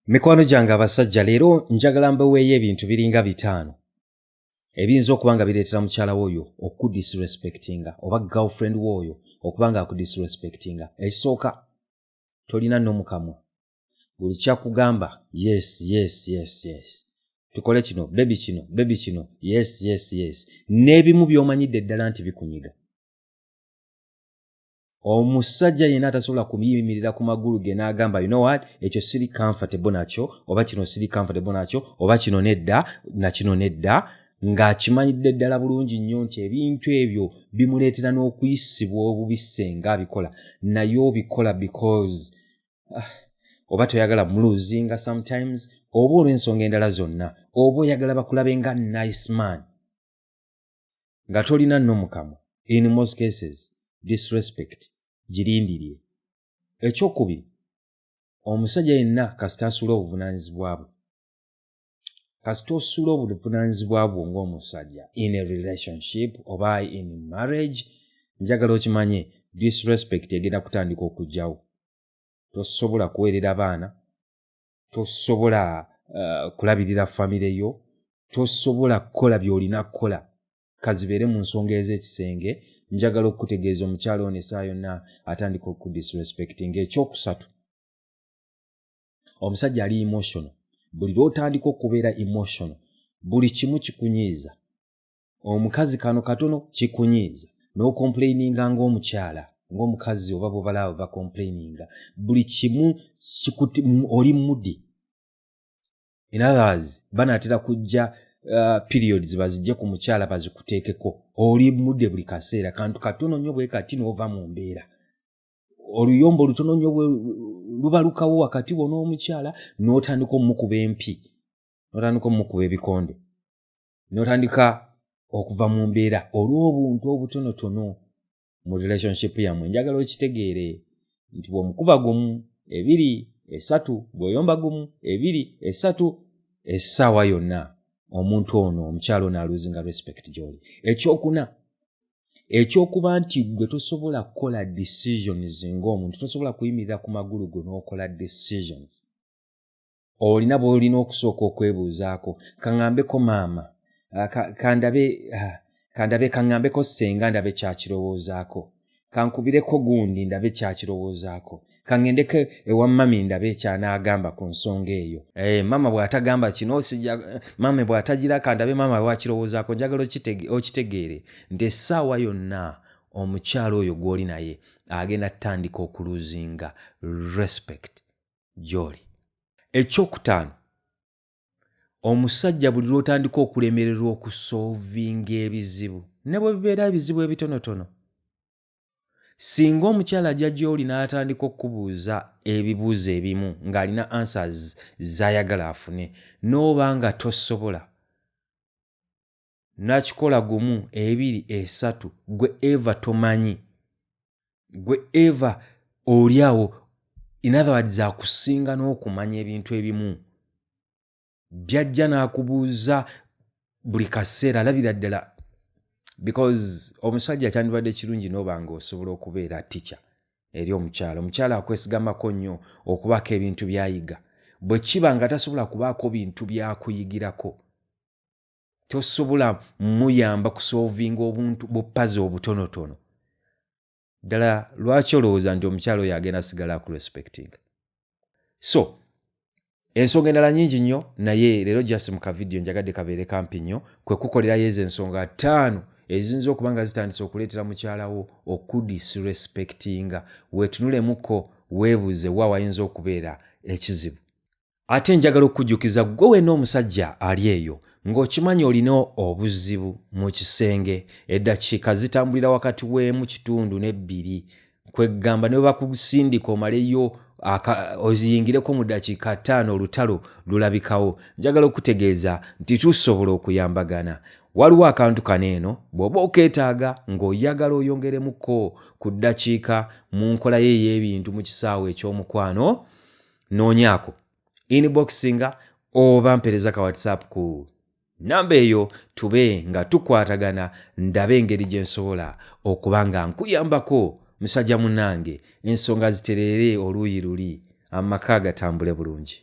Mikwano gyange abasajja leero njagala mbaweeyo ebintu biringa 5 ebiyinza okuba nga bireetera mukyala w'oyo okudisrespectinga oba girlfriend w'oyo okuba nga akudisrespectinga. Ekisooka, tolina n'omukamwa. Buli kyakugamba yes. Tukole kino, baby kino, yes. N'ebimu by'omanyidde ddala nti bikunyiga. Omusajja yenna atasobola kuyimirira ku magulu ge n'agamba you know what, ekyo siri comfortable nakyo, oba kino siri comfortable nakyo, oba kino nedda, na kino nedda, ng'akimanyidde ddala bulungi nnyo nti ebintu ebyo bimuleetera n'okuyisibwa obubi senga abikola. Naye obikola because oba toyagala muluzinga sometimes, oba olw'ensonga endala zonna, oba oyagala bakulabe nga nice man, nga tolina nno mukamwa. In most cases, disrespect girindirire. Ekyokubiri, omusajja yenna kasita asula obuvunaanyizibwa bwe. Kasita osula obuvunaanyizibwa bwo ng'omusajja in a relationship oba in marriage, njagala okimanye disrespect egenda kutandika okujjawo. Tosobola kuweerera baana, tosobola kulabirira famire yo, tosobola kukola by'olina kukola kazibeere mu nsonga ez'ekisenge. Njagala okutegeeza omukyalo ono essaawa yonna atandika okudisrespectinga. Ekyokusatu, omusajja ali emotional. Buli lw'otandika okubeera emotional, buli kimu kikunyiiza. Omukazi kano katono kikunyiiza. N'ocomplaininga ng'omukyala, ng'omukazi oba bw'obalaba bacomplaininga. Buli kimu oli mudi. In other words, banaatera kujja periods bazijje ku mukyala bazikuteekeko. Oli mudde buli kaseera, kantu katono nnyo bwe kati n'ova mu mbeera. Oluyombo lutono nnyo bwe lubalukawo wakati wo n'omukyala, n'otandika omukuba empi, n'otandika omukuba ebikonde, n'otandika okuva mu mbeera olw'obuntu obutonotono mu relationship yammwe. Njagala okitegeere nti bw'omukuba gumu, 2, 3, bw'oyomba gumu, 2, 3, essaawa yonna omuntu ono omukyalo n'aluzinga respect gy'oli. Ekyokuna, ekyokuba nti gwe tosobola kukola decisions ng'omuntu, tosobola kuyimirira ku magulu go n'okola decisions. Olina bw'olina okusooka okwebuuzaako, kaŋŋambeko maama, kaŋŋambeko ssenga ndabe kyakirowoozaako, kankubireko gundi ndabe kyakirowoozaako, kaŋŋendeko ewa mami ndabe kyanaagamba ku nsonga eyo. Mama bw'atagamba kino, mama bw'atagira kandabe mama wakirowoozaako. Njagala okitegeere nti essaawa yonna omukyalo oyo gw'oli naye agenda tandika okuluzinga respect gy'oli. Ekyokutaano, omusajja buli lw'otandika okulemererwa okusolvinga ebizibu, ne bwe bibeera ebizibu ebitonotono. Singa omukyala ajja gy'oli n'atandika okubuuza ebibuuzo ebimu ng'alina answers z'ayagala afune, n'oba nga tosobola, nakikola gumu, 2, 3, gwe eva tomanyi, gwe eva oli awo, in other words akusinga n'okumanya ebintu ebimu, byajja n'akubuuza buli kaseera, alabira ddala. Because omusajja kyandibadde kirungi n'oba ng'osobola okubeera teacher eri omukyala. Omukyala akwesigamako nnyo okubaako ebintu by'ayiga. Bwe kiba nga tasobola kubaako bintu by'akuyigirako, tosobola muyamba kusolvinga obuntu buppazi obutonotono. Ddala lwaki olowooza nti omukyala oyo agenda sigala akurespectinga? So, ensonga endala nnyingi nnyo, naye leero just mu kavidiyo njagadde kabeere kampi nnyo, kwe kukolerayo ezo ensonga 5 eziyinza okuba nga zitandise okuleetera mukyalawo okudisrespectinga. Weetunulemuko, weebuuze wa wayinza okubeera ekizibu. Ate njagala okukujjukiza gwe wenna omusajja ali eyo ng'okimanyi olina obuzibu mu kisenge, eddakiika zitambulira wakati w'emu kitundu n'ebbiri, kwegamba ne bwe bakusindika omaleyo oyingireko mu ddakiika 5 olutalo lulabikawo. Njagala okutegeeza nti tusobola okuyambagana. Waliwo akantu kano eno bw'oba okeetaaga ng'oyagala oyongeremuko ku ddakiika mu nkola ye ey'ebintu mu kisaawe eky'omukwano, noonyaako inboxinga oba mpereza ka WhatsApp ku namba eyo, tube nga tukwatagana, ndabe engeri gye nsobola okuba nga nkuyambako musajja munnange, ensonga zitereere oluuyi luli, amaka gatambule bulungi.